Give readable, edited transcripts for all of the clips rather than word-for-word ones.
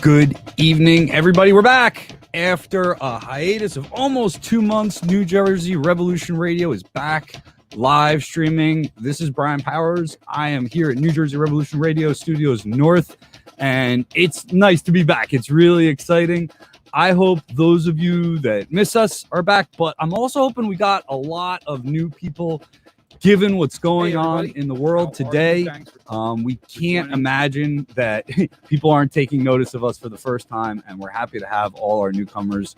Good evening, everybody. We're back after a hiatus of almost 2 months. New Jersey Revolution Radio is back live streaming. This is Brian Powers. I am here at New Jersey Revolution Radio Studios North, and it's nice to be back. It's really exciting. I hope those of you that miss us are back, but I'm also hoping we got a lot of new people. Given what's going on in the world today, we can't imagine that people aren't taking notice of us for the first time, and we're happy to have all our newcomers.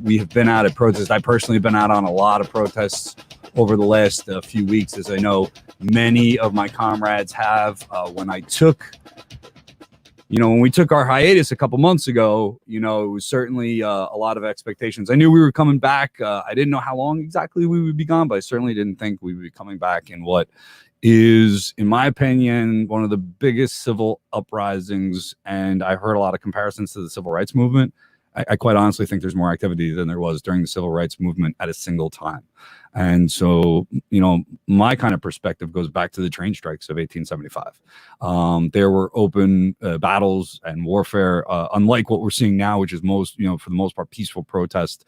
We have been out at protests. I personally have been out on a lot of protests over the last few weeks, as I know many of my comrades have. When we took our hiatus a couple months ago, it was certainly a lot of expectations. I knew we were coming back. I didn't know how long exactly we would be gone, but I certainly didn't think we would be coming back in what is, in my opinion, one of the biggest civil uprisings. And I heard a lot of comparisons to the civil rights movement. I quite honestly think there's more activity than there was during the civil rights movement at a single time. And so, my kind of perspective goes back to the train strikes of 1875. There were open battles and warfare, unlike what we're seeing now, which is for the most part, peaceful protest.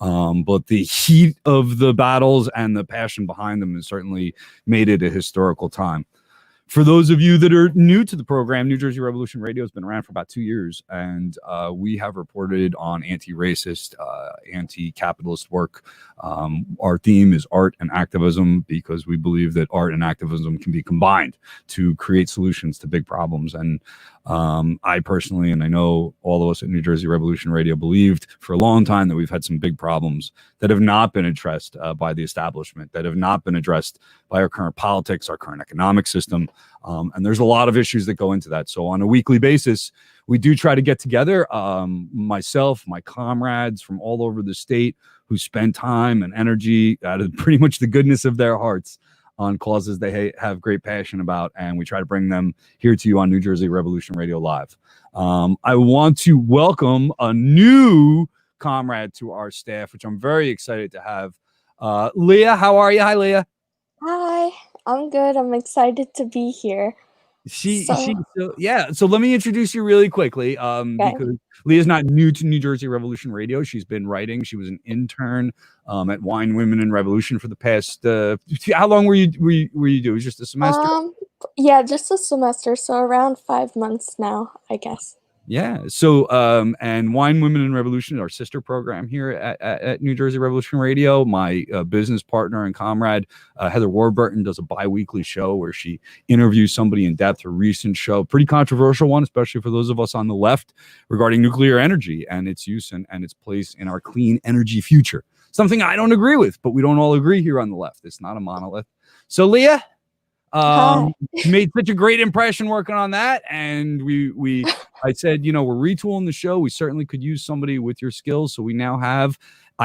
But the heat of the battles and the passion behind them has certainly made it a historical time. For those of you that are new to the program, New Jersey Revolution Radio has been around for about 2 years, and we have reported on anti-racist, anti-capitalist work. Our theme is art and activism, because we believe that art and activism can be combined to create solutions to big problems. And I personally, and I know all of us at New Jersey Revolution Radio, believed for a long time that we've had some big problems that have not been addressed by the establishment, that have not been addressed by our current politics, our current economic system. And there's a lot of issues that go into that. So on a weekly basis, we do try to get together, myself, my comrades from all over the state who spend time and energy out of pretty much the goodness of their hearts on causes they have great passion about, and we try to bring them here to you on New Jersey Revolution Radio Live. I want to welcome a new comrade to our staff, which I'm very excited to have. Leah, how are you? Hi, Leah. Hi, I'm good. I'm excited to be here. So let me introduce you really quickly, because Leah's not new to New Jersey Revolution Radio. She's been writing. She was an intern at Wine, Women, and Revolution for the past. How long were you doing? It was just a semester? Yeah, just a semester. So around 5 months now, I guess. Yeah. So, and Wine, Women, and Revolution, our sister program here at New Jersey Revolution Radio. My business partner and comrade, Heather Warburton, does a bi-weekly show where she interviews somebody in depth. A recent show, pretty controversial one, especially for those of us on the left, regarding nuclear energy and its use and its place in our clean energy future. Something I don't agree with, but we don't all agree here on the left. It's not a monolith. So, Leah, made such a great impression working on that, and I said, we're retooling the show. We certainly could use somebody with your skills. So I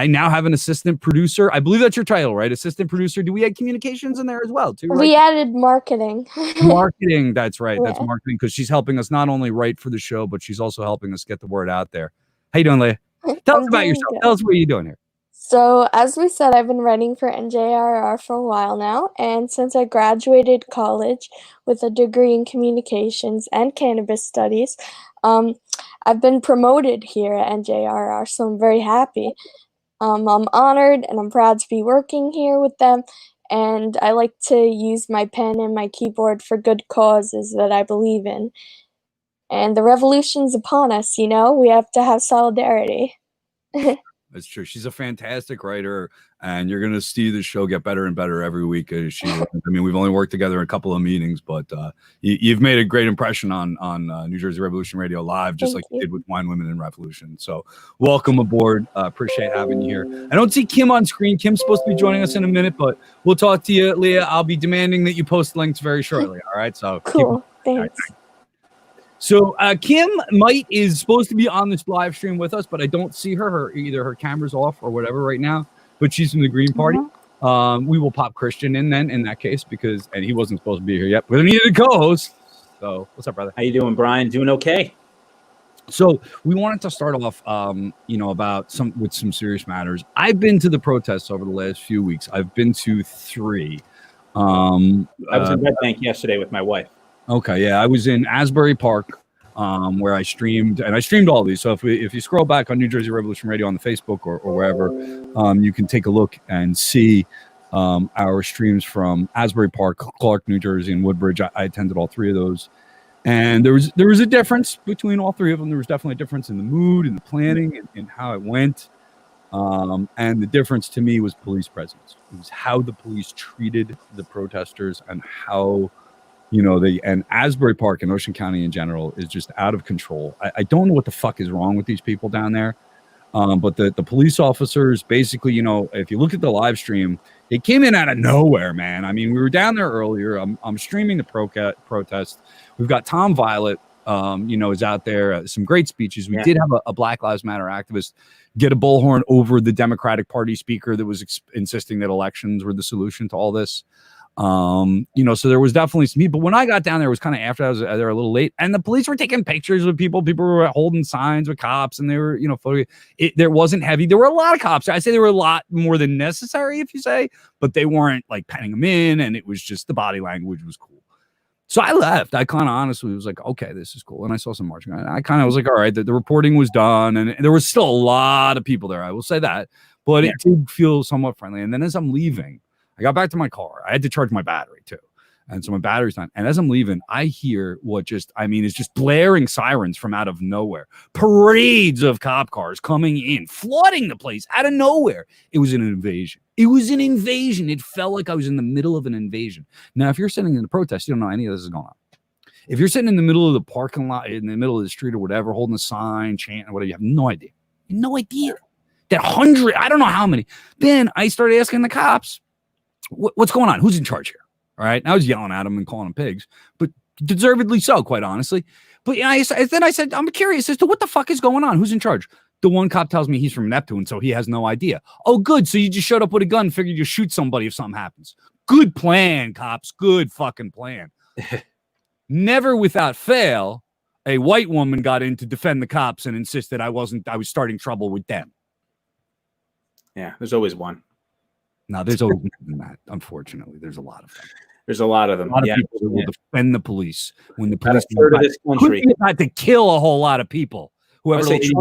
now have an assistant producer. I believe that's your title, right? Assistant producer. Do we add communications in there as well, too? Right? We added marketing. Marketing. That's right. Yeah. That's marketing, because she's helping us not only write for the show, but she's also helping us get the word out there. How you doing, Leah? Tell us about yourself. Good. Tell us what you're doing here. So, as we said, I've been writing for NJRR for a while now, and since I graduated college with a degree in communications and cannabis studies, I've been promoted here at NJRR, so I'm very happy. I'm honored and I'm proud to be working here with them, and I like to use my pen and my keyboard for good causes that I believe in. And the revolution's upon us, we have to have solidarity. That's true. She's a fantastic writer, and you're going to see the show get better and better every week. We've only worked together in a couple of meetings, but you've made a great impression on New Jersey Revolution Radio Live, just like you did with Wine, Women, and Revolution. So welcome aboard. Appreciate having you here. I don't see Kim on screen. Kim's supposed to be joining us in a minute, but we'll talk to you, Leah. I'll be demanding that you post links very shortly. All right. So cool. Thanks. So Kim is supposed to be on this live stream with us, but I don't see her. Either her camera's off or whatever right now, but she's from the Green Party. We will pop Christian in then in that case, and he wasn't supposed to be here yet. We needed a co-host. So what's up, brother? How you doing, Brian? Doing okay. So we wanted to start off, about some serious matters. I've been to the protests over the last few weeks. I've been to 3. I was in Red Bank yesterday with my wife. Okay, yeah, I was in Asbury Park where I streamed, and I streamed all these. So if you scroll back on New Jersey Revolution Radio on the Facebook or wherever, you can take a look and see our streams from Asbury Park, Clark, New Jersey, and Woodbridge. I attended all three of those. And there was a difference between all three of them. There was definitely a difference in the mood and the planning and how it went. And the difference to me was police presence. It was how the police treated the protesters and how, and Asbury Park and Ocean County in general is just out of control. I don't know what the fuck is wrong with these people down there. But the police officers basically, if you look at the live stream, it came in out of nowhere, man. I mean, we were down there earlier. I'm streaming the protest. We've got Tom Violet, is out there. Some great speeches. We did have a Black Lives Matter activist get a bullhorn over the Democratic Party speaker that was insisting that elections were the solution to all this. So there was definitely some people. When I got down there, it was kind of after I was there a little late, and the police were taking pictures with people. People were holding signs with cops, and they were, there wasn't heavy. There were a lot of cops. I say there were a lot more than necessary, if you say, but they weren't like penning them in, and it was just the body language was cool. So I left. I kind of honestly was like, okay, this is cool. And I saw some marching. I kind of was like, all right, the reporting was done, and there was still a lot of people there. I will say that, but it did feel somewhat friendly. And then as I'm leaving, I got back to my car. I had to charge my battery too. And so my battery's not. And as I'm leaving, I hear it's just blaring sirens from out of nowhere. Parades of cop cars coming in, flooding the place out of nowhere. It was an invasion. It felt like I was in the middle of an invasion. Now, if you're sitting in the protest, you don't know any of this is going on. If you're sitting in the middle of the parking lot, in the middle of the street or whatever, holding a sign, chanting, or whatever, you have no idea. No idea. That 100, I don't know how many. Then I started asking the cops, what's going on? Who's in charge here? All right. And I was yelling at them and calling them pigs, but deservedly so, quite honestly. But then I said, I'm curious as to what the fuck is going on. Who's in charge? The one cop tells me he's from Neptune, so he has no idea. Oh, good. So you just showed up with a gun and figured you shoot somebody if something happens. Good plan, cops. Good fucking plan. Never without fail, a white woman got in to defend the cops and insisted I was starting trouble with them. Yeah, there's always one. No, there's always that. Unfortunately, there's a lot of them. There's a lot of them. A lot of people that will defend the police when the police not to kill a whole lot of people. Whoever was in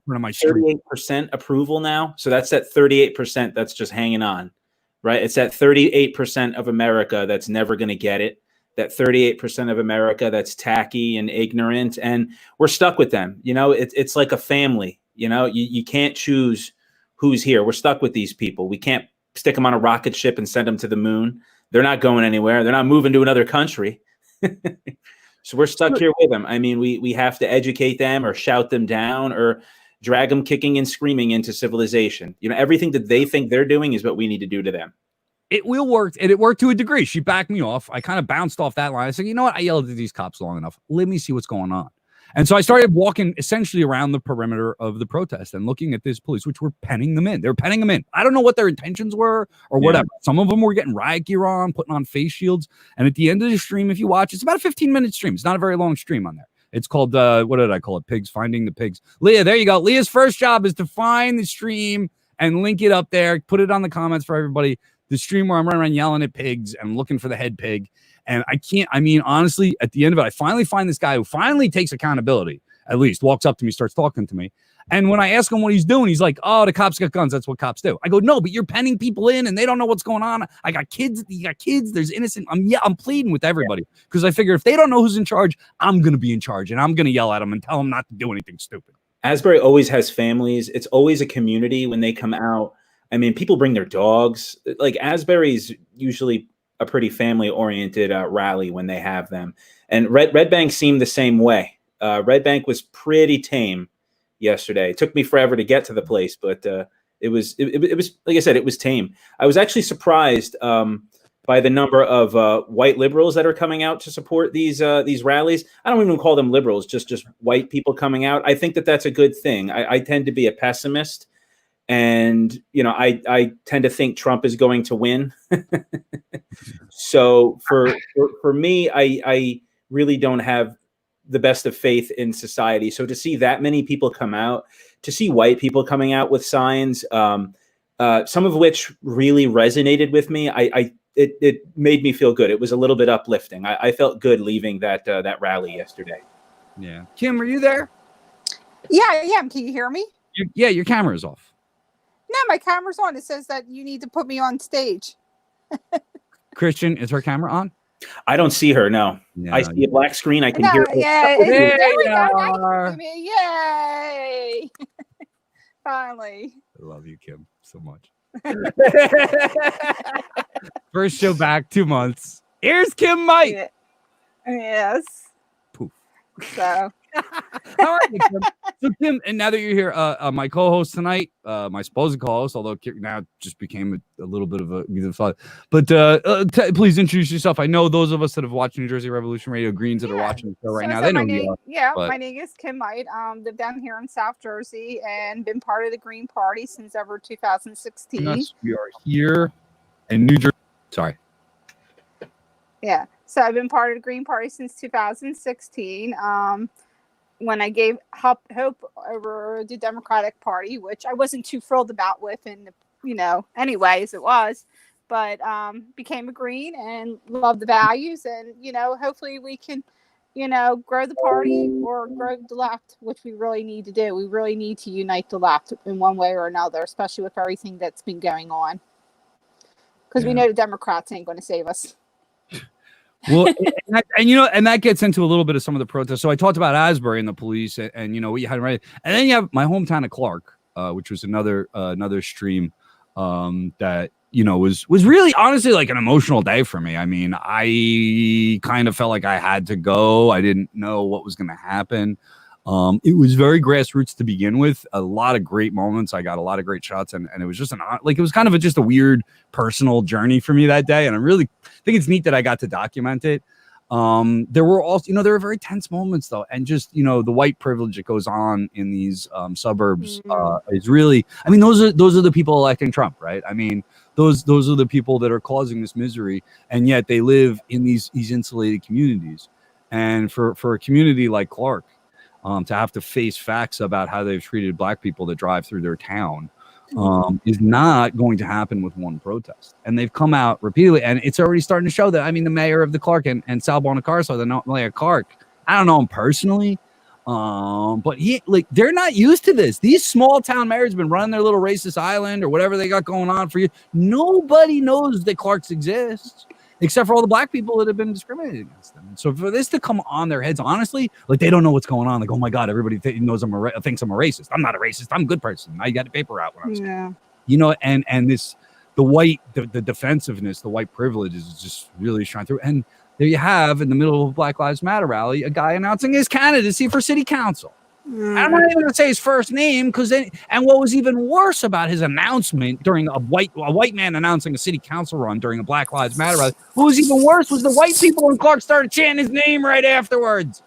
front of my street. 38% approval now. So that's that 38% that's just hanging on, right? It's that 38% of America that's never going to get it. That 38% of America that's tacky and ignorant, and we're stuck with them. It's like a family. You can't choose who's here. We're stuck with these people. We can't stick them on a rocket ship and send them to the moon. They're not going anywhere. They're not moving to another country. So we're stuck here with them. I mean, we have to educate them or shout them down or drag them kicking and screaming into civilization. Everything that they think they're doing is what we need to do to them. It will work, and it worked to a degree. She backed me off. I kind of bounced off that line. I said, you know what? I yelled at these cops long enough. Let me see what's going on. And so I started walking essentially around the perimeter of the protest and looking at this police, which were penning them in. They were penning them in. I don't know what their intentions were or whatever. Some of them were getting riot gear on, putting on face shields. And at the end of the stream, if you watch, it's about a 15-minute stream. It's not a very long stream on there. It's called, what did I call it? Pigs, Finding the Pigs. Leah, there you go. Leah's first job is to find the stream and link it up there. Put it on the comments for everybody. The stream where I'm running around yelling at pigs and looking for the head pig. And honestly, at the end of it, I finally find this guy who finally takes accountability. At least walks up to me, starts talking to me. And when I ask him what he's doing, he's like, oh, the cops got guns. That's what cops do. I go, no, but you're penning people in and they don't know what's going on. I got kids. You got kids. There's innocent. I'm pleading with everybody because I figure if they don't know who's in charge, I'm going to be in charge and I'm going to yell at them and tell them not to do anything stupid. Asbury always has families. It's always a community when they come out. I mean, people bring their dogs. Like Asbury's usually a pretty family-oriented rally when they have them. And Red Bank seemed the same way. Red Bank was pretty tame yesterday. It took me forever to get to the place, but it was like I said, it was tame. I was actually surprised by the number of white liberals that are coming out to support these rallies. I don't even call them liberals, just white people coming out. I think that that's a good thing. I tend to be a pessimist, and I tend to think Trump is going to win. So for me, I really don't have the best of faith in society. So to see that many people come out, to see white people coming out with signs, some of which really resonated with me, it made me feel good. It was a little bit uplifting. I felt good leaving that rally yesterday. Yeah. Kim, are you there? Yeah, I am. Can you hear me? Yeah, your camera is off. No, my camera's on. It says that you need to put me on stage. Christian, is her camera on? I don't see her. No, Yeah. I see a black screen. I can No, hear. yeah, There there we you go. Now you are. can see me. Yay! Finally. I love you, Kim, so much. First show back, 2 months. Here's Kim Mike. Yeah. Yes. Poof. So How are you, Kim? So, Kim, and now that you're here, my co-host tonight, my supposed co-host, although Kim now just became a little bit of a but please introduce yourself. I know those of us that have watched New Jersey Revolution Radio Greens that are watching the show right now, they know you are. Yeah, but- my name is Kim Might. Live down here in South Jersey and been part of the Green Party since ever 2016. Nuts. We are here in New Jersey. Sorry. Yeah. So I've been part of the Green Party since 2016. When I gave hope over the Democratic Party, which I wasn't too thrilled about with, and anyways it was, but became a Green and love the values, and hopefully we can, grow the party or grow the left, which we really need to do. We really need to unite the left in one way or another, especially with everything that's been going on, because we know the Democrats ain't going to save us. Well, and that gets into a little bit of some of the protests. So I talked about Asbury and the police, and what you had right, and then you have my hometown of Clark, which was another stream that was really honestly like an emotional day for me. I mean, I kind of felt like I had to go. I didn't know what was going to happen. It was very grassroots to begin with. A lot of great moments. I got a lot of great shots, and it was just it was kind of just a weird personal journey for me that day. And I really think it's neat that I got to document it. There were also, there were very tense moments though. And just, the white privilege that goes on in these suburbs is really, I mean, those are the people electing Trump, right? I mean, those are the people that are causing this misery. And yet they live in these insulated communities. And for a community like Clark, to have to face facts about how they've treated black people that drive through their town is not going to happen with one protest. And they've come out repeatedly, and it's already starting to show that. I mean, the mayor of the Clark and Sal Bonacarso, the mayor of Clark, I don't know him personally, but they're not used to this. These small town mayors have been running their little racist island or whatever they got going on for you. Nobody knows that Clark's exists, except for all the black people that have been discriminated against them. So for this to come on their heads, honestly, they don't know what's going on. Like, oh my God, everybody knows thinks I'm a racist. I'm not a racist. I'm a good person. I got the paper out when I was, and the defensiveness, the white privilege is just really shining through. And there you have, in the middle of a Black Lives Matter rally, a guy announcing his candidacy for city council. I'm not even going to say his first name, and what was even worse about his announcement during a white man announcing a city council run during a Black Lives Matter rally, what was even worse was the white people in Clark started chanting his name right afterwards.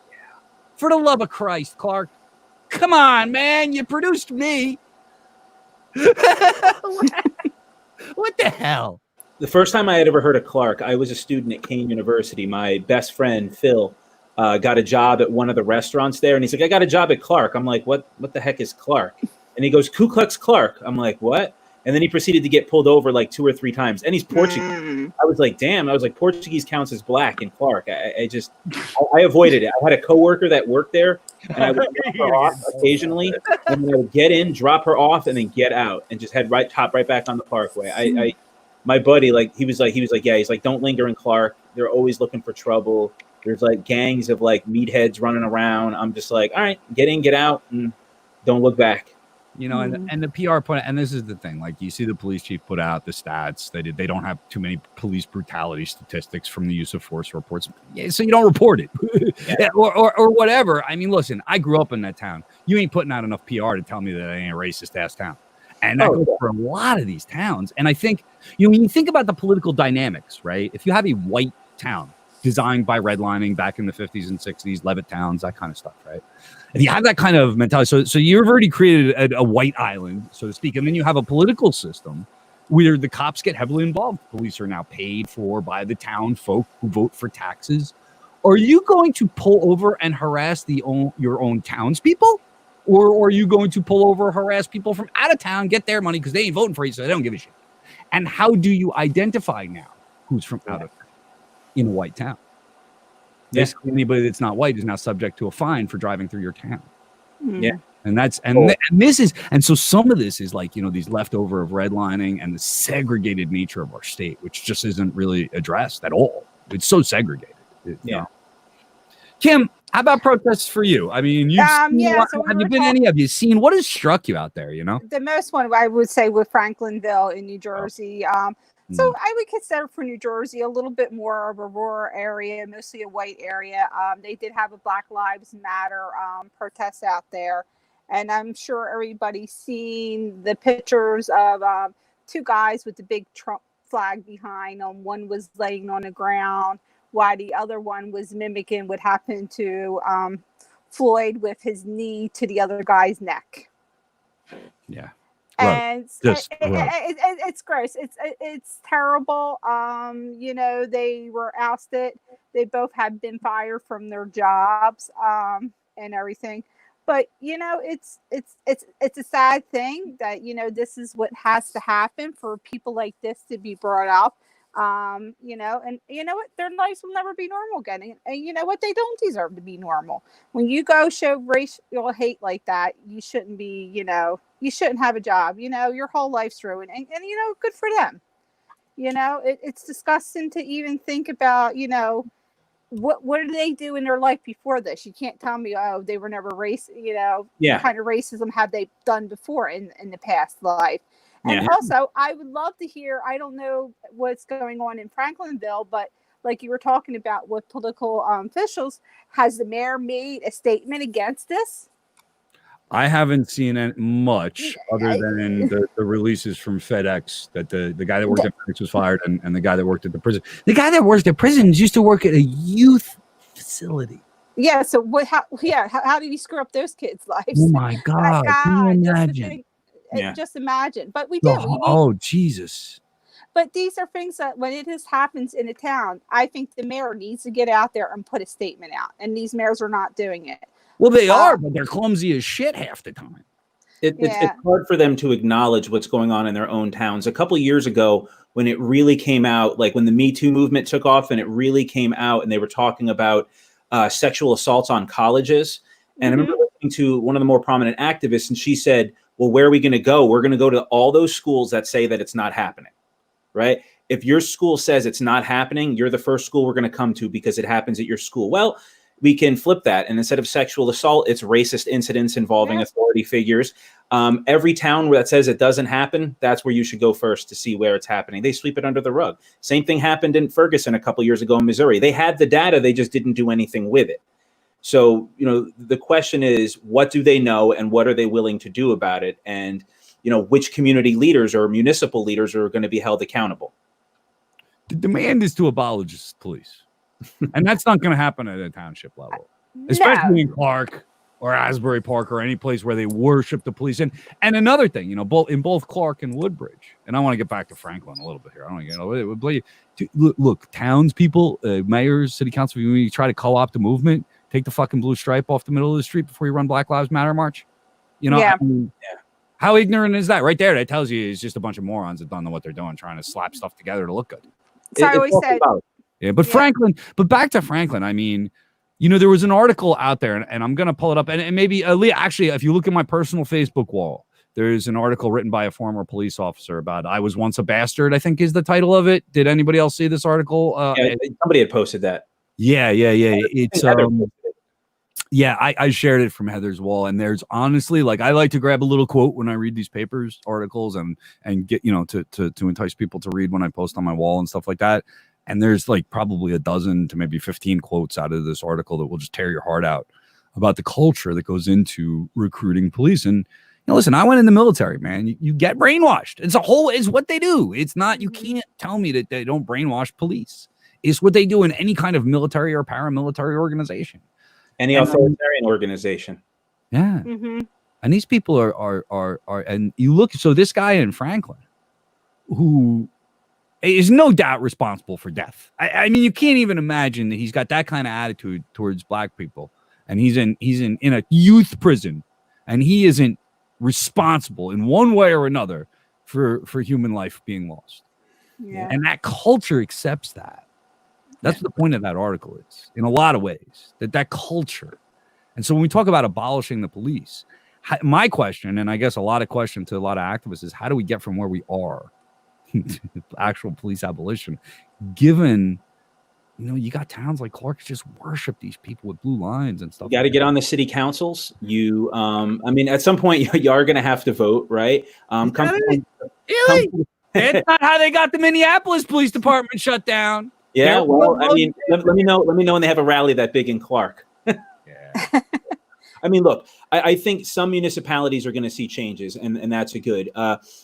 For the love of Christ, Clark, come on, man, you produced me. What the hell? The first time I had ever heard of Clark, I was a student at Kane University. My best friend Phil got a job at one of the restaurants there, and he's like, I got a job at Clark. I'm like, what the heck is Clark? And he goes, Ku Klux Clark. I'm like, what? And then he proceeded to get pulled over like 2 or 3 times, and he's Portuguese. I was like, damn. I was like, Portuguese counts as black in Clark. I avoided it. I had a coworker that worked there, and I would drop her off occasionally, and then I would get in, drop her off, and then get out, and just head right back on the Parkway. My buddy, he was like, yeah, he's like, don't linger in Clark. They're always looking for trouble. There's like gangs of like meatheads running around. I'm just like, all right, get in, get out, and don't look back. And the PR point, and this is the thing, like you see the police chief put out the stats. They don't have too many police brutality statistics from the use of force reports. Yeah, so you don't report it or whatever. I mean, listen, I grew up in that town. You ain't putting out enough PR to tell me that it ain't a racist ass town. And that goes for a lot of these towns. And I think, when you think about the political dynamics, right? If you have a white town designed by redlining back in the 50s and 60s, Levitt towns, that kind of stuff, right? If you have that kind of mentality, so you've already created a white island, so to speak, and then you have a political system where the cops get heavily involved. Police are now paid for by the town folk who vote for taxes. Are you going to pull over and harass your own townspeople? Or are you going to pull over, harass people from out of town, get their money because they ain't voting for you, so they don't give a shit? And how do you identify now who's from out of town in a white town? Yeah. Basically, anybody that's not white is now subject to a fine for driving through your town. Yeah. And that's so some of this is like, these leftover of redlining and the segregated nature of our state, which just isn't really addressed at all. It's so segregated. Kim, how about protests for you? I mean, have you been any? Have you seen what has struck you out there? The most one I would say with Franklinville in New Jersey. So I would consider for New Jersey a little bit more of a rural area, mostly a white area. They did have a Black Lives Matter protest out there. And I'm sure everybody's seen the pictures of two guys with the big Trump flag behind them. One was laying on the ground while the other one was mimicking what happened to Floyd with his knee to the other guy's neck. Yeah. And it's gross. It's terrible. They were ousted. They both had been fired from their jobs and everything. But it's a sad thing that this is what has to happen for people like this to be brought up. And you know what, their lives will never be normal again, and you know what, they don't deserve to be normal. When you go show racial hate like that, you shouldn't be, you shouldn't have a job. Your whole life's ruined, and good for them. It's disgusting to even think about. What did they do in their life before this? You can't tell me, oh, they were never racist. What kind of racism have they done before in the past life? And also, I would love to hear, I don't know what's going on in Franklinville, but like you were talking about with political officials, has the mayor made a statement against this? I haven't seen it much other than the releases from FedEx that the guy that worked at FedEx was fired and the guy that worked at the prison. The guy that worked at prisons used to work at a youth facility. Yeah, so how did he screw up those kids' lives? Oh my God, can you imagine? Just imagine. But we do. Jesus. But these are things that when it happens in a town, I think the mayor needs to get out there and put a statement out. And these mayors are not doing it. Well, they are, but they're clumsy as shit half the time. It's hard for them to acknowledge what's going on in their own towns. A couple of years ago, when it really came out, like when the Me Too movement took off and it really came out and they were talking about sexual assaults on colleges. And I remember listening to one of the more prominent activists, and she said, well, where are we going to go? We're going to go to all those schools that say that it's not happening, right? If your school says it's not happening, you're the first school we're going to come to because it happens at your school. Well, we can flip that. And instead of sexual assault, it's racist incidents involving authority figures. Every town that says it doesn't happen, that's where you should go first to see where it's happening. They sweep it under the rug. Same thing happened in Ferguson a couple years ago in Missouri. They had the data, they just didn't do anything with it. So, the question is, what do they know and what are they willing to do about it? And, which community leaders or municipal leaders are going to be held accountable? The demand is to abolish police. And that's not going to happen at a township level, especially in Clark or Asbury Park or any place where they worship the police. And another thing, both Clark and Woodbridge, and I want to get back to Franklin a little bit here. I don't want to look, townspeople, mayors, city council, when you try to co-opt a movement, take the fucking blue stripe off the middle of the street before you run Black Lives Matter march. How ignorant is that? Right there, that tells you it's just a bunch of morons that don't know what they're doing, trying to slap stuff together to look good. So I always said, Franklin, but back to Franklin, I mean, there was an article out there, and I'm going to pull it up, and maybe, actually, if you look at my personal Facebook wall, there's an article written by a former police officer about "I was once a bastard," I think is the title of it. Did anybody else see this article? Somebody had posted that. Yeah. It's I shared it from Heather's wall, and there's honestly, like, I like to grab a little quote when I read these articles and get, to entice people to read when I post on my wall and stuff like that. And there's like probably a dozen to maybe 15 quotes out of this article that will just tear your heart out about the culture that goes into recruiting police. And listen, I went in the military, man. You get brainwashed. It's what they do. It's not, you can't tell me that they don't brainwash police. It's what they do in any kind of military or paramilitary organization. Any authoritarian organization. Yeah. Mm-hmm. And these people are, and you look, so this guy in Franklin, who is no doubt responsible for death. I mean, you can't even imagine that he's got that kind of attitude towards black people. And he's in a youth prison, and he isn't responsible in one way or another for human life being lost. Yeah. And that culture accepts that. That's what the point of that article is, in a lot of ways, that culture. And so when we talk about abolishing the police, my question, and I guess a lot of question to a lot of activists, is how do we get from where we are to actual police abolition, given, you got towns like Clark just worship these people with blue lines and stuff. You got to get on the city councils. At some point you are going to have to vote, right? Really? That's not how they got the Minneapolis Police Department shut down. Yeah, well, let me know when they have a rally that big in Clark. Yeah. Look, I think some municipalities are going to see changes, and that's a good.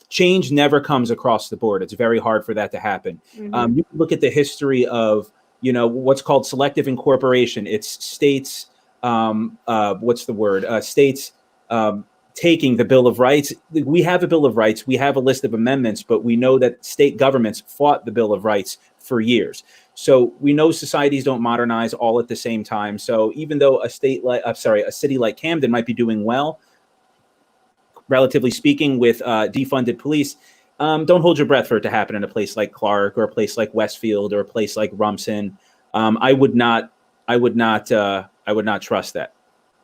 Change never comes across the board. It's very hard for that to happen. Mhm. You can look at the history of, what's called selective incorporation. It's states, states taking the Bill of Rights. We have a Bill of Rights. We have a list of amendments, but we know that state governments fought the Bill of Rights for years. So we know societies don't modernize all at the same time. So even though a city like Camden might be doing well, relatively speaking, with defunded police, don't hold your breath for it to happen in a place like Clark or a place like Westfield or a place like Rumson. I would not trust that.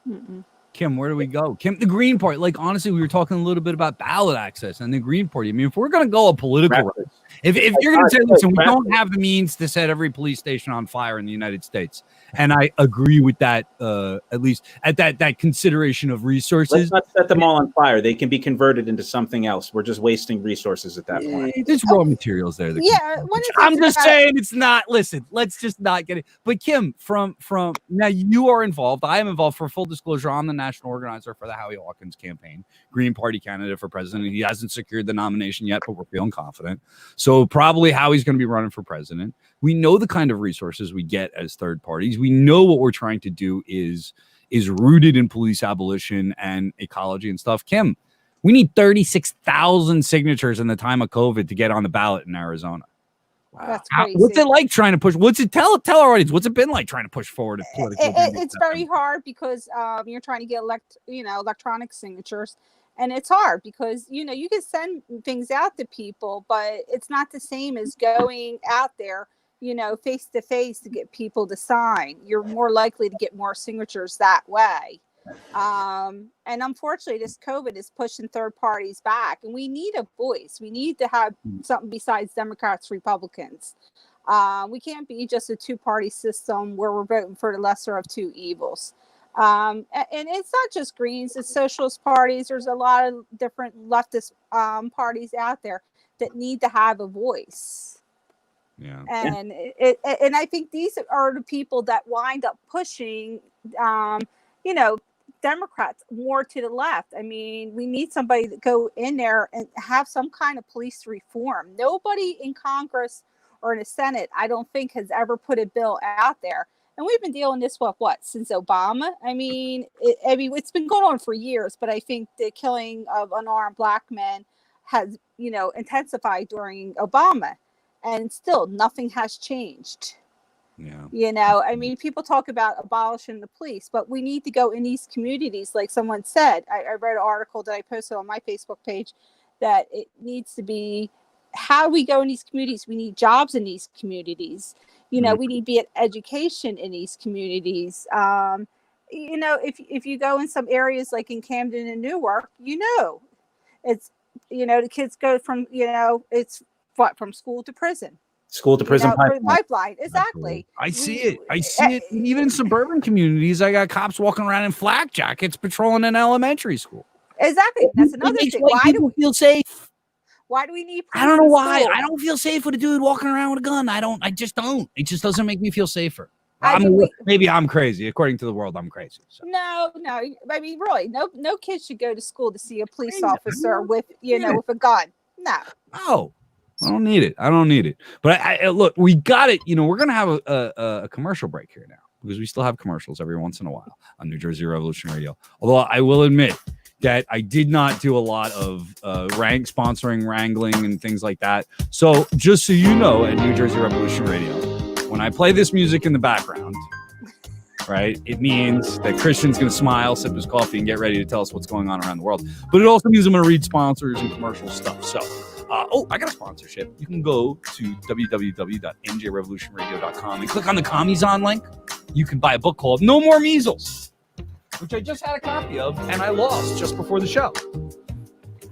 Mm-mm. Kim, where do we go? Kim, the Green Party. Like, honestly, we were talking a little bit about ballot access and the Green Party. I mean, if we're going to go a political route, if you're going to say, listen, we don't have the means to set every police station on fire in the United States, and I agree with that, at least at that consideration of resources. Let's not set them all on fire. They can be converted into something else. We're just wasting resources at that point. There's raw materials there. I'm just saying it's not. Listen, let's just not get it. But Kim, from now, you are involved. I am involved. For full disclosure, I'm the national organizer for the Howie Hawkins campaign, Green Party candidate for president. He hasn't secured the nomination yet, but we're feeling confident. So probably Howie's going to be running for president. We know the kind of resources we get as third parties. We know what we're trying to do is rooted in police abolition and ecology and stuff. Kim, we need 36,000 signatures in the time of COVID to get on the ballot in Arizona. That's crazy. What's it like trying to push? Tell our audience, what's it been like trying to push forward? It's very hard because you're trying to get electronic signatures, and it's hard because you can send things out to people, but it's not the same as going out there, face to face to get people to sign. You're more likely to get more signatures that way. And unfortunately, this COVID is pushing third parties back, and we need a voice. We need to have something besides Democrats, Republicans. We can't be just a two-party system where we're voting for the lesser of two evils. And it's not just Greens, it's socialist parties. There's a lot of different leftist parties out there that need to have a voice. Yeah. And and I think these are the people that wind up pushing, Democrats more to the left. I mean, we need somebody to go in there and have some kind of police reform. Nobody in Congress or in the Senate, I don't think, has ever put a bill out there. And we've been dealing this since Obama. I mean, it's been going on for years, but I think the killing of unarmed Black men has, intensified during Obama, and still nothing has changed. Yeah. I mean, people talk about abolishing the police, but we need to go in these communities. Like someone said, I read an article that I posted on my Facebook page that it needs to be how we go in these communities. We need jobs in these communities. We need to be at education in these communities. If you go in some areas like in Camden and Newark, it's, the kids go from, it's from school to prison. School to prison pipeline. Exactly. I see it. Even in suburban communities, I got cops walking around in flak jackets patrolling an elementary school. Exactly. That's another thing. Why do we feel safe? Why do we need? I don't know why. School? I don't feel safe with a dude walking around with a gun. I just don't. It just doesn't make me feel safer. Maybe I'm crazy. According to the world, I'm crazy. So. No. I mean, really, no kid should go to school to see a police officer with with a gun. No. I don't need it. But I look, we got it. We're going to have a commercial break here now because we still have commercials every once in a while on New Jersey Revolution Radio. Although I will admit that I did not do a lot of sponsoring, wrangling, and things like that. So just so you know, at New Jersey Revolution Radio, when I play this music in the background, right, it means that Christian's going to smile, sip his coffee, and get ready to tell us what's going on around the world. But it also means I'm going to read sponsors and commercial stuff. So I got a sponsorship. You can go to www.njrevolutionradio.com and click on the Commizon link. You can buy a book called No More Measles, which I just had a copy of, and I lost just before the show.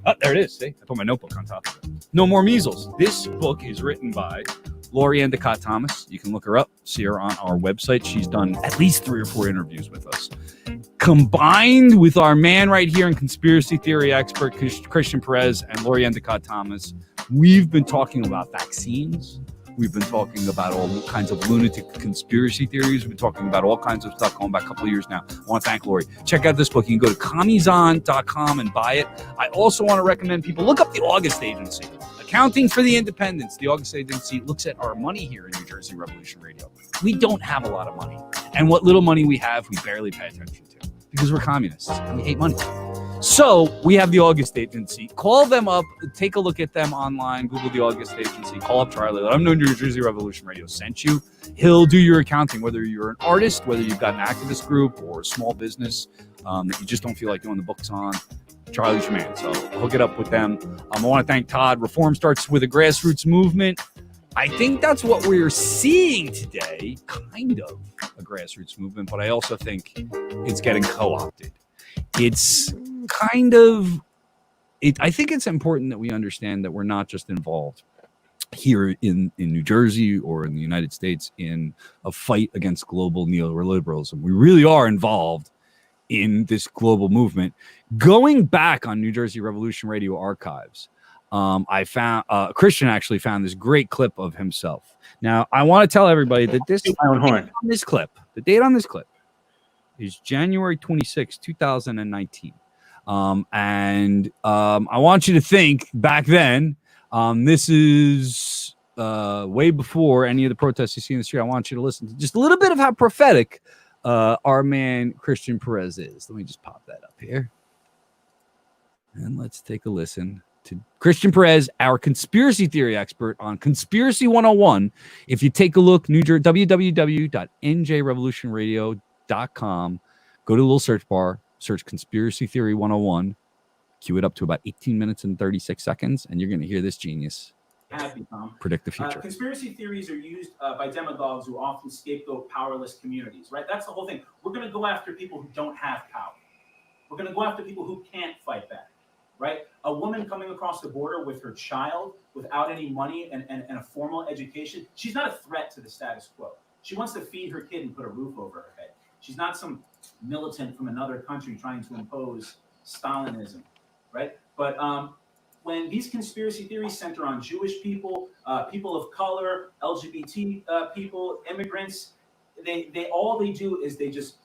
Oh, there it is. See, I put my notebook on top of it. No More Measles. This book is written by Lori Endicott Thomas. You can look her up, see her on our website. She's done at least 3 or 4 interviews with us. Combined with our man right here and conspiracy theory expert, Christian Perez, and Lori Endicott Thomas, we've been talking about vaccines. We've been talking about all kinds of lunatic conspiracy theories. We've been talking about all kinds of stuff going back a couple of years now. I want to thank Lori. Check out this book. You can go to Commizon.com and buy it. I also want to recommend people look up the August Agency. Accounting for the Independence. The August Agency looks at our money here in New Jersey Revolution Radio. We don't have a lot of money. And what little money we have, we barely pay attention to because we're communists and we hate money. So we have the August Agency. Call them up. Take a look at them online. Google the August Agency. Call up Charlie. Let him know New Jersey Revolution Radio sent you. He'll do your accounting, whether you're an artist, whether you've got an activist group or a small business that you just don't feel like doing the books on. Charlie's your man. So hook it up with them. I want to thank Todd. Reform starts with a grassroots movement. I think that's what we're seeing today, kind of a grassroots movement, but I also think it's getting co-opted. It's kind of, I think it's important that we understand that we're not just involved here in New Jersey or in the United States in a fight against global neoliberalism. We really are involved in this global movement. Going back on New Jersey Revolution Radio archives, I found Christian actually found this great clip of himself. Now, I want to tell everybody that the date on this clip is January 26, 2019. And I want you to think back then, this is way before any of the protests you see in the street. I want you to listen to just a little bit of how prophetic our man Christian Perez is. Let me just pop that up here. And let's take a listen to Christian Perez, our conspiracy theory expert on Conspiracy 101. If you take a look, www.njrevolutionradio.com, go to the little search bar, search Conspiracy Theory 101, cue it up to about 18 minutes and 36 seconds, and you're going to hear this genius predict the future. Conspiracy theories are used by demagogues who often scapegoat powerless communities, right? That's the whole thing. We're going to go after people who don't have power. We're going to go after people who can't fight back. Right? A woman coming across the border with her child without any money and a formal education, she's not a threat to the status quo. She wants to feed her kid and put a roof over her head. She's not some militant from another country trying to impose Stalinism, right? But when these conspiracy theories center on Jewish people, people of color, LGBT people, immigrants, they all they do is they just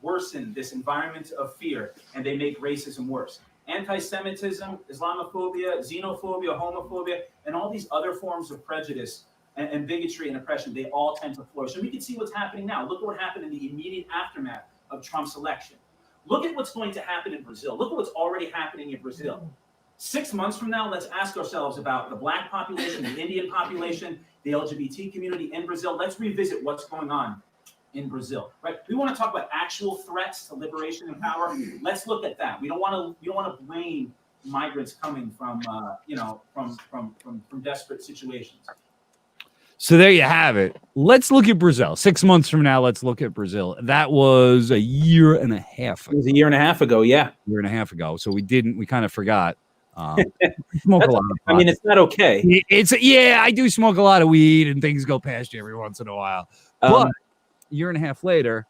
worsen this environment of fear, and they make racism worse. Anti-Semitism, Islamophobia, xenophobia, homophobia, and all these other forms of prejudice and bigotry and oppression, they all tend to flourish. And we can see what's happening now. Look at what happened in the immediate aftermath of Trump's election. Look at what's going to happen in Brazil. Look at what's already happening in Brazil. 6 months from now, let's ask ourselves about the Black population, the Indian population, the LGBT community in Brazil. Let's revisit what's going on in Brazil, right? We want to talk about actual threats to liberation and power. Let's look at that. We don't want to blame migrants coming from desperate situations. So there you have it. Let's look at Brazil. 6 months from now, let's look at Brazil. That was a year and a half ago. It was a year and a half ago, yeah. So we kind of forgot. Smoke a lot of pot. I mean, it's not okay. I do smoke a lot of weed and things go past you every once in a while. But a year and a half later,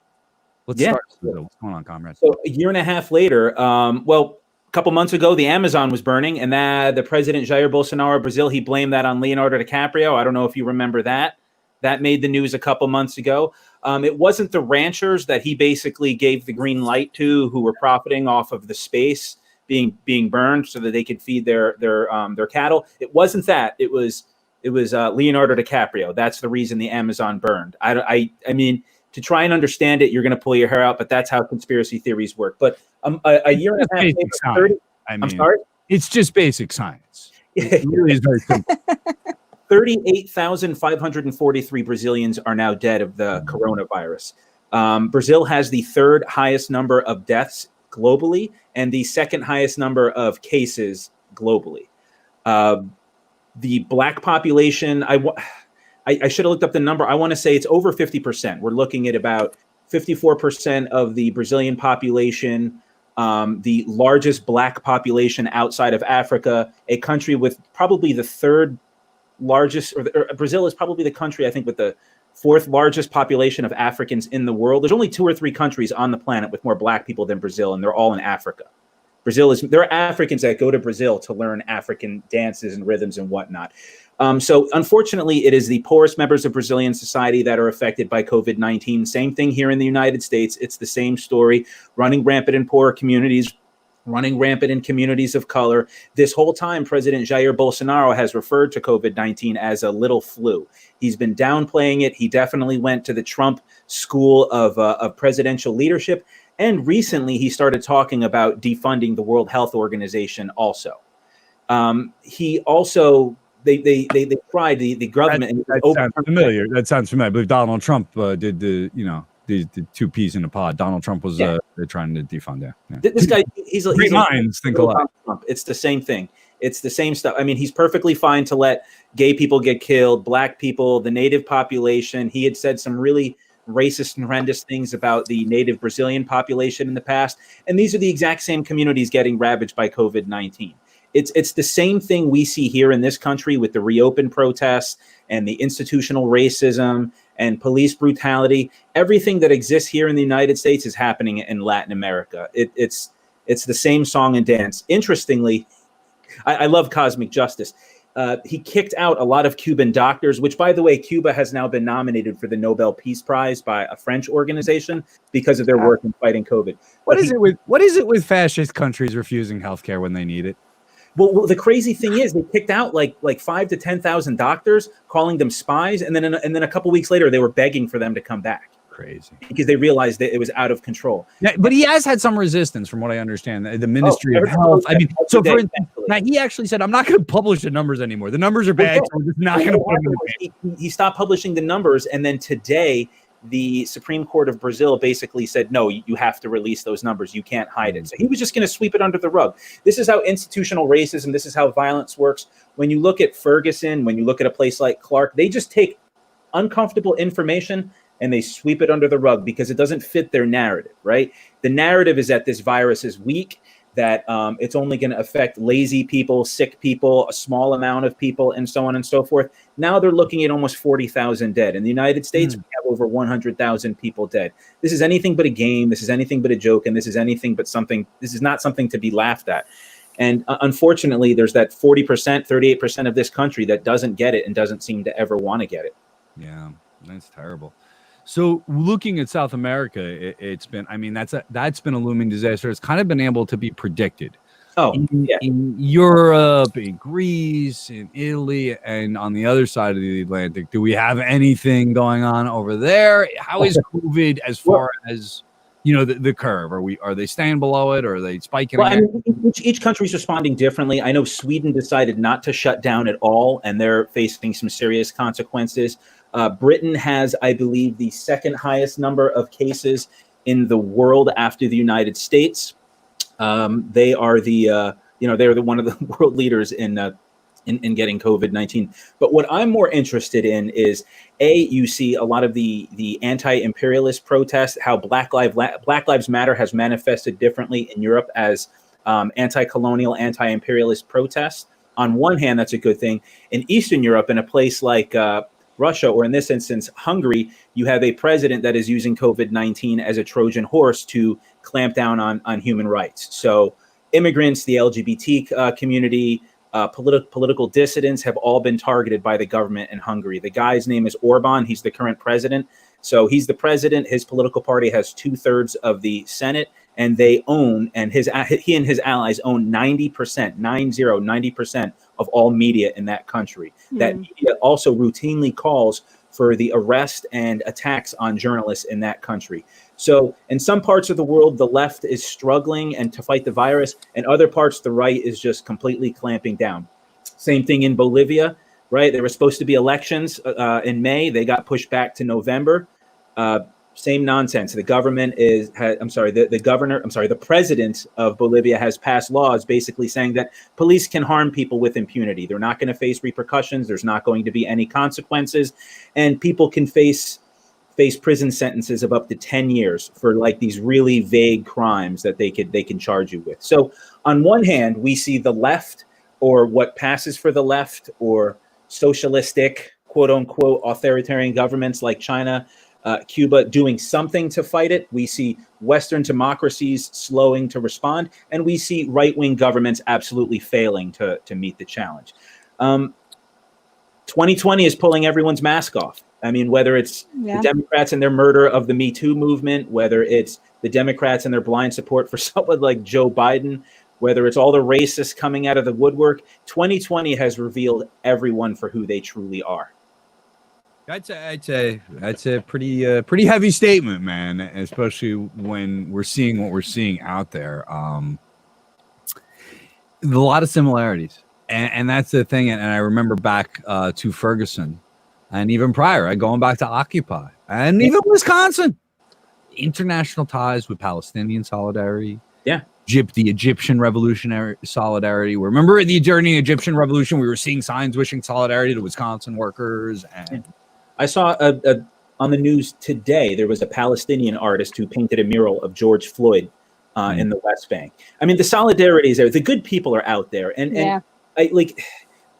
let's start. What's going on, comrade? So a year and a half later, a couple months ago, the Amazon was burning, and the president Jair Bolsonaro of Brazil, he blamed that on Leonardo DiCaprio. I don't know if you remember that. That made the news a couple months ago. It wasn't the ranchers that he basically gave the green light to, who were profiting off of the space being burned so that they could feed their cattle. It wasn't that. It was Leonardo DiCaprio. That's the reason the Amazon burned. I mean, to try and understand it, you're going to pull your hair out, but that's how conspiracy theories work. But a year and a half later, I'm sorry? It's just basic science. It really is very simple. 38,543 Brazilians are now dead of the coronavirus. Brazil has the third highest number of deaths globally and the second highest number of cases globally. The black population, I should have looked up the number. I want to say it's over 50%. We're looking at about 54% of the Brazilian population, the largest black population outside of Africa, a country with probably the third largest, or Brazil is probably the country, I think, with the fourth largest population of Africans in the world. There's only 2 or 3 countries on the planet with more black people than Brazil, and they're all in Africa. There are Africans that go to Brazil to learn African dances and rhythms and whatnot. So unfortunately, it is the poorest members of Brazilian society that are affected by COVID-19. Same thing here in the United States. It's the same story, running rampant in poorer communities, running rampant in communities of color. This whole time, President Jair Bolsonaro has referred to COVID-19 as a little flu. He's been downplaying it. He definitely went to the Trump school of presidential leadership. And recently, he started talking about defunding the World Health Organization also. He also, they tried, the government. That sounds familiar. That sounds familiar. I believe Donald Trump did the 2 peas in a pod. Donald Trump was they're trying to defund. Yeah. This guy, he's great minds think alike. It's the same thing. It's the same stuff. I mean, he's perfectly fine to let gay people get killed, black people, the native population. He had said some really racist and horrendous things about the native Brazilian population in the past. And these are the exact same communities getting ravaged by COVID-19. It's the same thing we see here in this country with the reopen protests and the institutional racism and police brutality. Everything that exists here in the United States is happening in Latin America. It's the same song and dance. Interestingly, I love Cosmic Justice. He kicked out a lot of Cuban doctors, which, by the way, Cuba has now been nominated for the Nobel Peace Prize by a French organization because of their work in fighting COVID. What is it with fascist countries refusing healthcare when they need it? Well, the crazy thing is they kicked out like 5,000 to 10,000 doctors, calling them spies, and then a couple weeks later they were begging for them to come back. Crazy, because they realized that it was out of control. Yeah, but he has had some resistance, from what I understand. The Ministry of Health. I mean, so for instance, now he actually said, "I'm not going to publish the numbers anymore. The numbers are bad. So we're just not going to put them in." He stopped publishing the numbers, and then today, the Supreme Court of Brazil basically said, "No, you have to release those numbers. You can't hide it." So he was just going to sweep it under the rug. This is how institutional racism. This is how violence works. When you look at Ferguson, when you look at a place like Clark, they just take uncomfortable information and they sweep it under the rug because it doesn't fit their narrative, right? The narrative is that this virus is weak, that it's only going to affect lazy people, sick people, a small amount of people, and so on and so forth. Now they're looking at almost 40,000 dead. In the United States, we have over 100,000 people dead. This is anything but a game. This is anything but a joke. And this is anything but something. This is not something to be laughed at. And unfortunately, there's that 40%, 38% of this country that doesn't get it and doesn't seem to ever want to get it. Yeah, that's terrible. So looking at South America, it's been, I mean, that's been a looming disaster. It's kind of been able to be predicted. In Europe, in Greece, in Italy, and on the other side of the Atlantic, do we have anything going on over there? How is COVID as far as, the curve? Are they staying below it, or are they spiking? Well, I mean, each country's responding differently. I know Sweden decided not to shut down at all, and they're facing some serious consequences. Britain has, I believe, the second highest number of cases in the world after the United States. They are they're one of the world leaders in getting COVID-19. But what I'm more interested in is, you see a lot of the anti-imperialist protests, how Black Lives Matter has manifested differently in Europe as anti-colonial, anti-imperialist protests. On one hand, that's a good thing. In Eastern Europe, in a place like Russia, or in this instance, Hungary, you have a president that is using COVID-19 as a Trojan horse to clamp down on human rights. So immigrants, the LGBT community, political dissidents have all been targeted by the government in Hungary. The guy's name is Orban. He's the current president. So he's the president. His political party has 2/3 of the Senate, and they own, and he and his allies own 90% of all media in that country. That media also routinely calls for the arrest and attacks on journalists in that country. So in some parts of the world, the left is struggling and to fight the virus, and other parts, the right is just completely clamping down. Same thing in Bolivia, right? There were supposed to be elections in May. They got pushed back to November. Same nonsense. The government the president of Bolivia has passed laws basically saying that police can harm people with impunity. They're not going to face repercussions. There's not going to be any consequences, and people can face prison sentences of up to 10 years for like these really vague crimes that they can charge you with. So on one hand, we see the left, or what passes for the left, or socialistic, quote unquote, authoritarian governments like China, Cuba, doing something to fight it. We see Western democracies slowing to respond, and we see right-wing governments absolutely failing to meet the challenge. 2020 is pulling everyone's mask off. I mean, whether it's the Democrats and their murder of the Me Too movement, whether it's the Democrats and their blind support for someone like Joe Biden, whether it's all the racists coming out of the woodwork, 2020 has revealed everyone for who they truly are. I'd say that's a pretty heavy statement, man. Especially when we're seeing what we're seeing out there. There's a lot of similarities, and that's the thing. And I remember back to Ferguson, and even prior, going back to Occupy, and even Wisconsin, international ties with Palestinian solidarity. Yeah. The Egyptian revolutionary solidarity. Remember during the Egyptian revolution, we were seeing signs wishing solidarity to Wisconsin workers. And I saw on the news today, there was a Palestinian artist who painted a mural of George Floyd in the West Bank. I mean, the solidarity is there. The good people are out there. And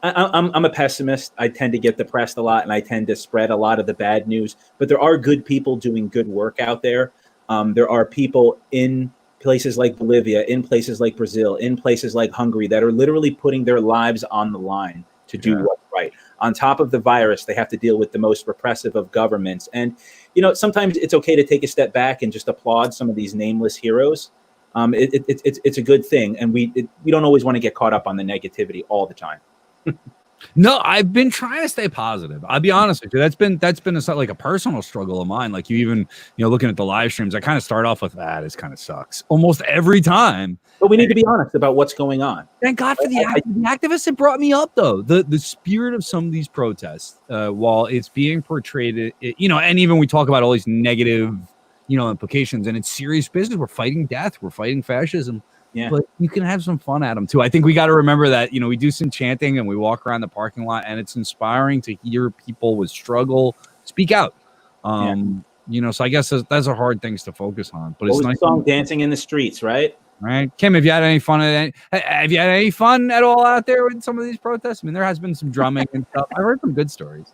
I'm a pessimist. I tend to get depressed a lot, and I tend to spread a lot of the bad news. But there are good people doing good work out there. There are people in places like Bolivia, in places like Brazil, in places like Hungary that are literally putting their lives on the line to do what's right. On top of the virus, they have to deal with the most repressive of governments. And, sometimes it's okay to take a step back and just applaud some of these nameless heroes. It's a good thing. And we don't always want to get caught up on the negativity all the time. No, I've been trying to stay positive. I'll be honest with you. That's been a personal struggle of mine. Like, you even, looking at the live streams, I kind of start off with that. It kind of sucks almost every time. But we need to be honest about what's going on. Thank God for the activists that brought me up, though. The spirit of some of these protests, while it's being portrayed, and even we talk about all these negative, implications, and it's serious business. We're fighting death. We're fighting fascism. Yeah. But you can have some fun at them too. I think we got to remember that, we do some chanting and we walk around the parking lot, and it's inspiring to hear people with struggle speak out. So I guess that's a hard things to focus on. But it's nice. The song "Dancing in the Streets," right? Right, Kim. Have you had any fun at all out there with some of these protests? I mean, there has been some drumming and stuff. I've heard some good stories.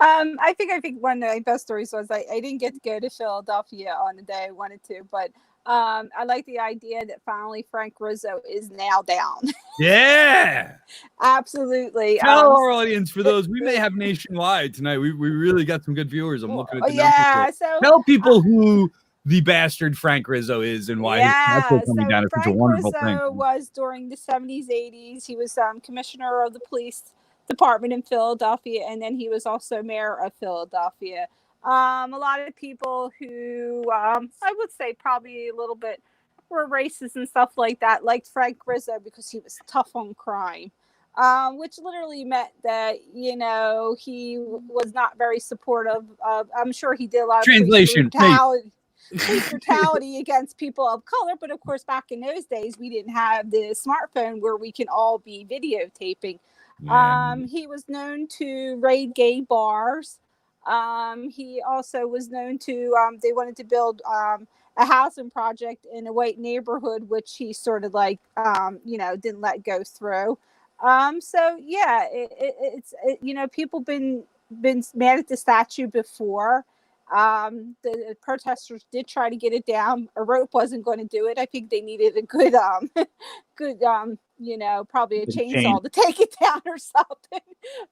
I think one of my best stories was I didn't get to go to Philadelphia on the day I wanted to, but I like the idea that finally Frank Rizzo is now down. Yeah, absolutely. Tell our audience, for those we may have nationwide tonight. We really got some good viewers. I'm looking at the numbers. So tell people who the bastard Frank Rizzo is and why he's coming down. It's such a wonderful thing. Frank Rizzo was during the 70s, 80s. He was commissioner of the police department in Philadelphia, and then he was also mayor of Philadelphia. A lot of people who I would say probably a little bit were racist and stuff like that liked Frank Rizzo because he was tough on crime, which literally meant that he was not very supportive of. I'm sure he did a lot of translation brutality against people of color, but of course back in those days we didn't have the smartphone where we can all be videotaping. He was known to raid gay bars. He also was known to, they wanted to build a housing project in a white neighborhood, which he sort of didn't let go through. People been mad at the statue before. The protesters did try to get it down. A rope wasn't going to do it. I think they needed a good probably a chainsaw to take it down or something.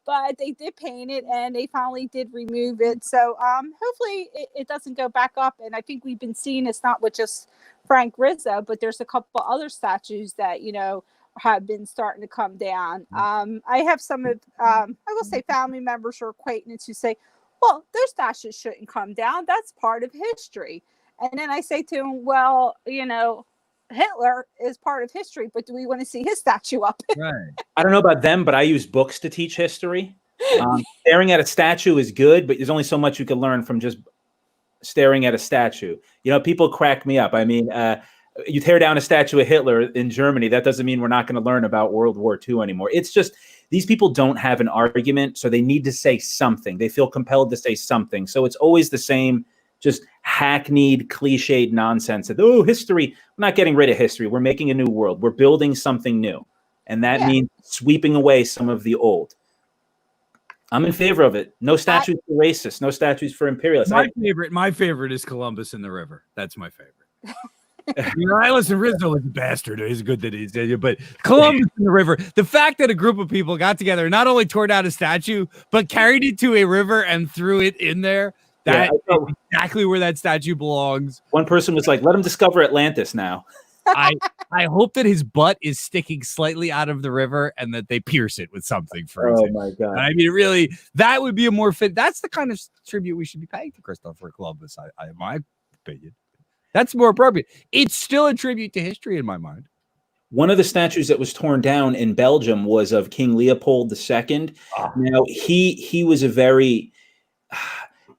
But they did paint it, and they finally did remove it. So hopefully it doesn't go back up. And I think we've been seeing it's not with just Frank Rizzo, but there's a couple other statues that have been starting to come down. I have some of I will say family members or acquaintances who say, well, their statues shouldn't come down. That's part of history. And then I say to him, well, Hitler is part of history, but do we want to see his statue up? Right. I don't know about them, but I use books to teach history. Staring at a statue is good, but there's only so much you can learn from just staring at a statue. You know, people crack me up. I mean, you tear down a statue of Hitler in Germany, that doesn't mean we're not going to learn about World War II anymore. It's just these people don't have an argument, so they need to say something. They feel compelled to say something. So it's always the same, just hackneyed, cliched nonsense that, oh, history, we're not getting rid of history. We're making a new world. We're building something new. And that means sweeping away some of the old. I'm in favor of it. No statues for racists. No statues for imperialists. My favorite is Columbus in the river. That's my favorite. You know, I listen. Rizzo is a bastard. He's good that he's dead, but Columbus in the river. The fact that a group of people got together, not only tore down a statue, but carried it to a river and threw it in there. That is exactly where that statue belongs. One person was like, "Let him discover Atlantis now." I hope that his butt is sticking slightly out of the river and that they pierce it with something for Oh example. my God. I mean, really, that would be a more fit. That's the kind of tribute we should be paying to Christopher Columbus, in my opinion. That's more appropriate. It's still a tribute to history in my mind. One of the statues that was torn down in Belgium was of King Leopold II. Now, he was a very...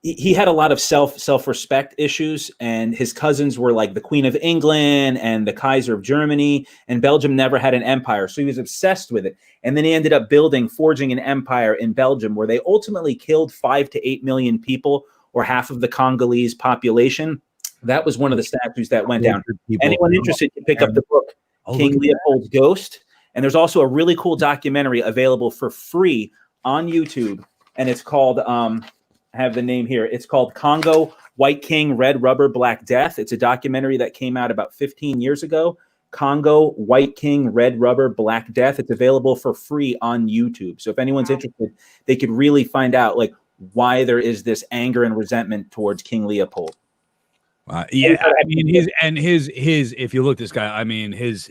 He had a lot of self-respect issues, and his cousins were like the Queen of England and the Kaiser of Germany, and Belgium never had an empire, so he was obsessed with it. And then he ended up forging an empire in Belgium, where they ultimately killed 5 to 8 million people, or half of the Congolese population. That was one of the statues that went down. Anyone interested can pick up the book, King Leopold's Ghost. And there's also a really cool documentary available for free on YouTube, and it's called... have the name here. It's called Congo White King, Red Rubber, Black Death. It's a documentary that came out about 15 years ago. Congo White King, Red Rubber, Black Death. It's available for free on YouTube. So if anyone's interested, they could really find out like why there is this anger and resentment towards King Leopold. Yeah, I mean his if you look this guy, I mean he's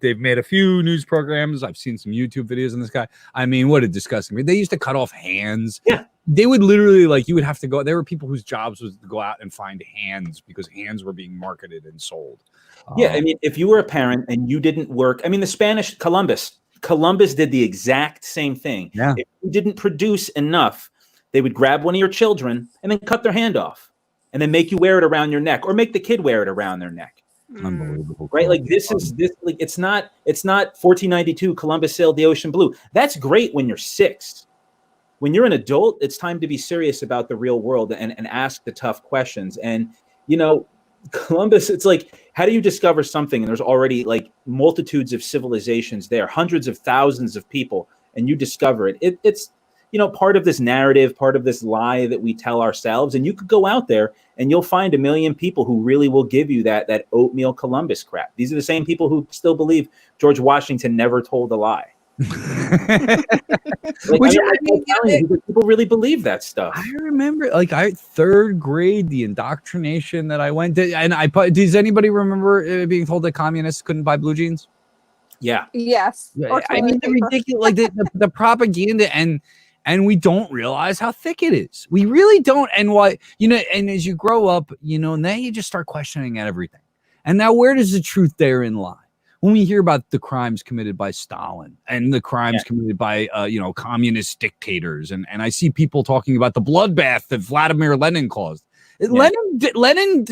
they've made a few news programs. I've seen some YouTube videos on this guy. I mean, what a disgusting. They used to cut off hands. Yeah. They would literally, like, you would have to go. There were people whose jobs was to go out and find hands because hands were being marketed and sold. Yeah, I mean, if you were a parent and you didn't work, I mean, the Spanish Columbus did the exact same thing. Yeah. If you didn't produce enough, they would grab one of your children and then cut their hand off and then make you wear it around your neck, or make the kid wear it around their neck. Unbelievable. Right? Like this like it's not 1492 Columbus sailed the ocean blue. That's great when you're 6. When you're an adult, it's time to be serious about the real world and ask the tough questions. And, you know, Columbus, it's like, how do you discover something? And there's already like multitudes of civilizations there, hundreds of thousands of people, and you discover it. It's, you know, part of this narrative, part of this lie that we tell ourselves. And you could go out there and you'll find a million people who really will give you that oatmeal Columbus crap. These are the same people who still believe George Washington never told a lie. People really believe that stuff. I remember, like, third grade, the indoctrination that I went to, and does anybody remember being told that communists couldn't buy blue jeans? Yeah. Yes. I mean, the ridiculous, like the propaganda, and we don't realize how thick it is. We really don't. And why, you know, and as you grow up, you know, now you just start questioning everything. And now, where does the truth therein lie? When we hear about the crimes committed by Stalin and the crimes committed by, you know, communist dictators, and I see people talking about the bloodbath that Vladimir Lenin caused. Yeah. Lenin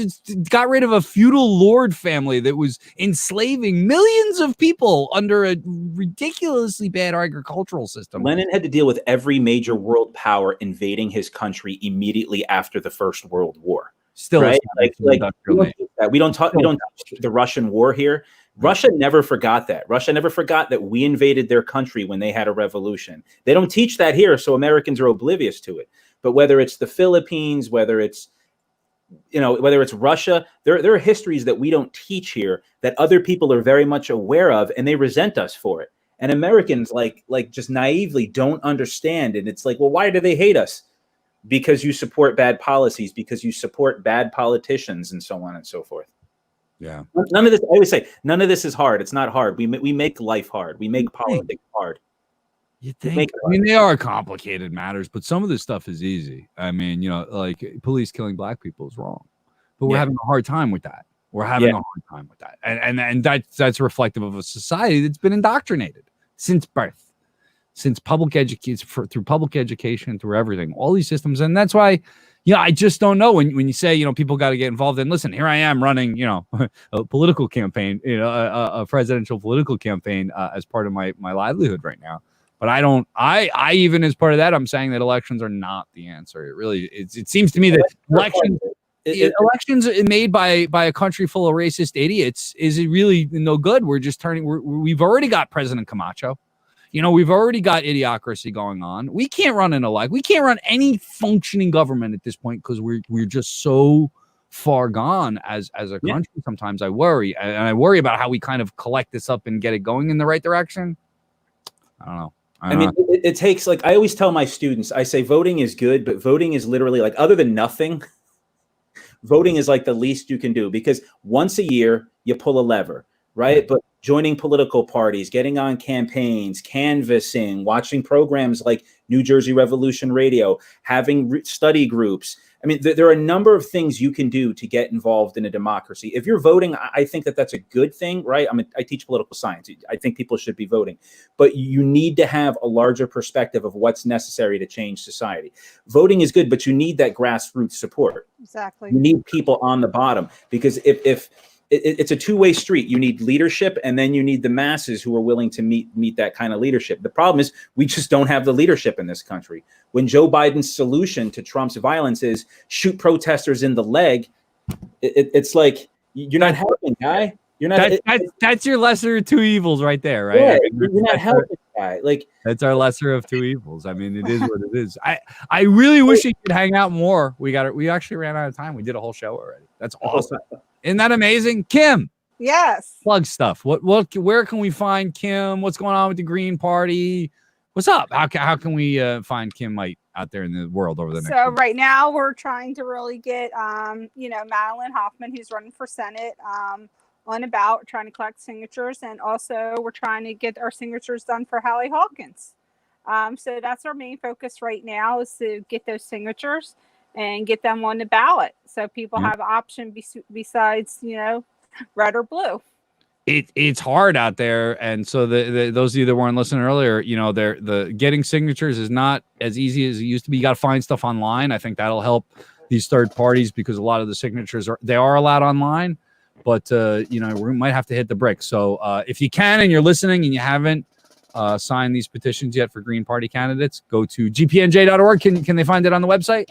got rid of a feudal lord family that was enslaving millions of people under a ridiculously bad agricultural system. Lenin had to deal with every major world power invading his country immediately after the First World War. Still, right? We don't touch the Russian war here. Russia never forgot that. Russia never forgot that we invaded their country when they had a revolution. They don't teach that here, so Americans are oblivious to it. But whether it's the Philippines, whether it's Russia, there are histories that we don't teach here that other people are very much aware of, and they resent us for it. And Americans like just naively don't understand. And it's like, well, why do they hate us? Because you support bad policies, because you support bad politicians, and so on and so forth. Yeah. None of this, I always say, none of this is hard. It's not hard. We make life hard. We make politics hard. You think? I mean, they are complicated matters, but some of this stuff is easy. I mean, you know, like police killing black people is wrong, but we're having a hard time with that. We're having a hard time with that, and that's reflective of a society that's been indoctrinated since birth. since public education, through public education, through everything, all these systems. And that's why, I just don't know when you say, people got to get involved. And listen, here I am running, a political campaign, a presidential political campaign as part of my livelihood right now. But I even as part of that, I'm saying that elections are not the answer. It seems to me that elections made by a country full of racist idiots is really no good. We're just we've already got President Camacho. We've already got idiocracy going on. We can't run we can't run any functioning government at this point because we're just so far gone as a country. Sometimes I worry, and I worry about how we kind of collect this up and get it going in the right direction. I don't know. I mean, it takes, I always tell my students, I say voting is good, but voting is literally other than nothing, voting is the least you can do, because once a year you pull a lever, right? But joining political parties, getting on campaigns, canvassing, watching programs like New Jersey Revolution Radio, having study groups. I mean, there are a number of things you can do to get involved in a democracy. If you're voting, I think that that's a good thing, right? I teach political science. I think people should be voting, but you need to have a larger perspective of what's necessary to change society. Voting is good, but you need that grassroots support. Exactly. You need people on the bottom, because if it's a two-way street. You need leadership, and then you need the masses who are willing to meet that kind of leadership. The problem is we just don't have the leadership in this country. When Joe Biden's solution to Trump's violence is shoot protesters in the leg, it's like, you're not helping, guy. You're not. That's your lesser of two evils right there, right? Yeah, you're not helping, guy. That's our lesser of two evils. I mean, it is what it is. I really wish you could hang out more. We actually ran out of time. We did a whole show already. That's awesome. Isn't that amazing? Kim. Yes. Plug stuff. Where can we find Kim? What's going on with the Green Party? What's up? How can we find Kim Mite out there in the world over the next So week? right now we're trying to really get Madeline Hoffman, who's running for Senate, on about trying to collect signatures, and also we're trying to get our signatures done for Hallie Hawkins. So that's our main focus right now, is to get those signatures and get them on the ballot, so people have an option besides red or blue. It's hard out there, and so those of you that weren't listening earlier, the getting signatures is not as easy as it used to be. You got to find stuff online. I think that'll help these third parties, because a lot of the signatures are allowed online, but we might have to hit the bricks. So if you can and you're listening and you haven't signed these petitions yet for Green Party candidates, go to gpnj.org. Can they find it on the website?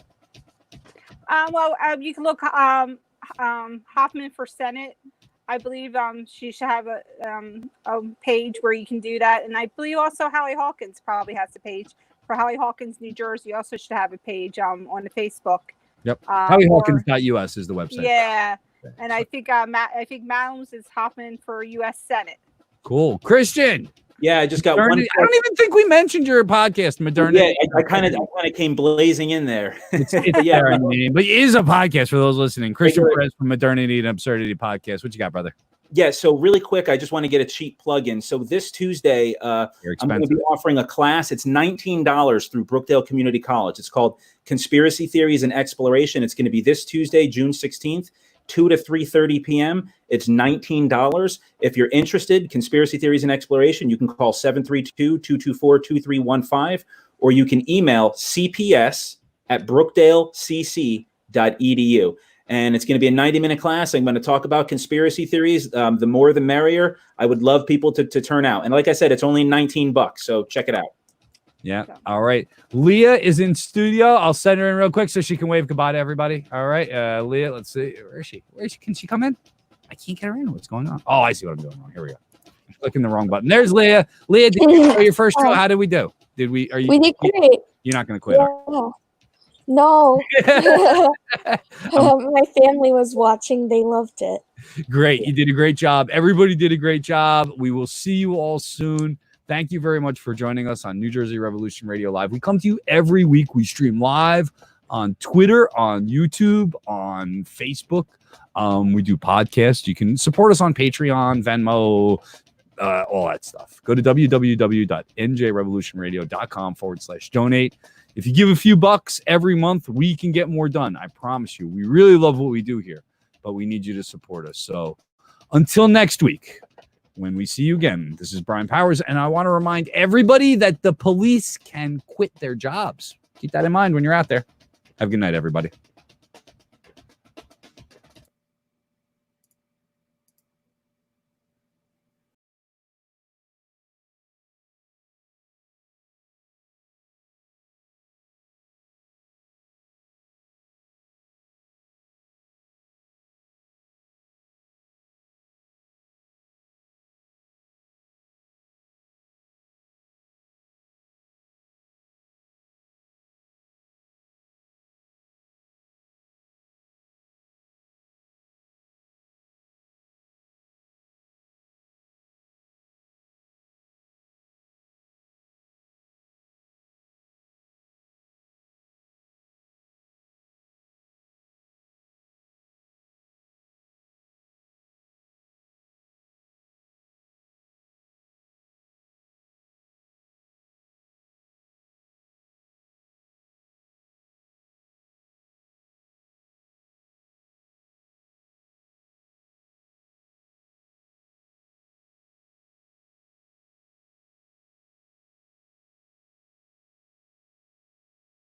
You can look Hoffman for Senate. I believe she should have a page where you can do that, and I believe also Hallie Hawkins probably has a page for Hallie Hawkins, New Jersey. Also should have a page on the Facebook. Yep, HallieHawkins.us is the website. Yeah, and I think Madeline's is Hoffman for U.S. Senate. Cool, Christian. Yeah, I just got Modernity. I don't even think we mentioned your podcast, Modernity. Yeah, I kind of came blazing in there. It's there in the name, but it is a podcast for those listening. Christian Perez from Modernity and Absurdity Podcast. What you got, brother? Yeah, so really quick, I just want to get a cheap plug-in. So this Tuesday, I'm going to be offering a class. It's $19 through Brookdale Community College. It's called Conspiracy Theories and Exploration. It's going to be this Tuesday, June 16th. 2 to 3:30 p.m. It's $19. If you're interested, Conspiracy Theories and Exploration, you can call 732-224-2315, or you can email cps@brookdalecc.edu. And it's going to be a 90-minute class. I'm going to talk about conspiracy theories. The more, the merrier. I would love people to turn out. And like I said, it's only $19, so check it out. Yeah. All right. Leah is in studio. I'll send her in real quick so she can wave goodbye to everybody. All right. Leah, let's see. Where is she? Can she come in? I can't get her in. What's going on? Oh, I see what I'm doing wrong. Here we go. I'm clicking the wrong button. There's Leah. Leah, did you show your first show? How did we do? We did great. You're not going to quit. Yeah. No. My family was watching. They loved it. Great. You did a great job. Everybody did a great job. We will see you all soon. Thank you very much for joining us on New Jersey Revolution Radio Live. We come to you every week. We stream live on Twitter, on YouTube, on Facebook. We do podcasts. You can support us on Patreon, Venmo, all that stuff. Go to www.njrevolutionradio.com/donate. If you give a few bucks every month, we can get more done. I promise you. We really love what we do here, but we need you to support us. So until next week, when we see you again. This is Brian Powers, and I want to remind everybody that the police can quit their jobs. Keep that in mind when you're out there. Have a good night, everybody.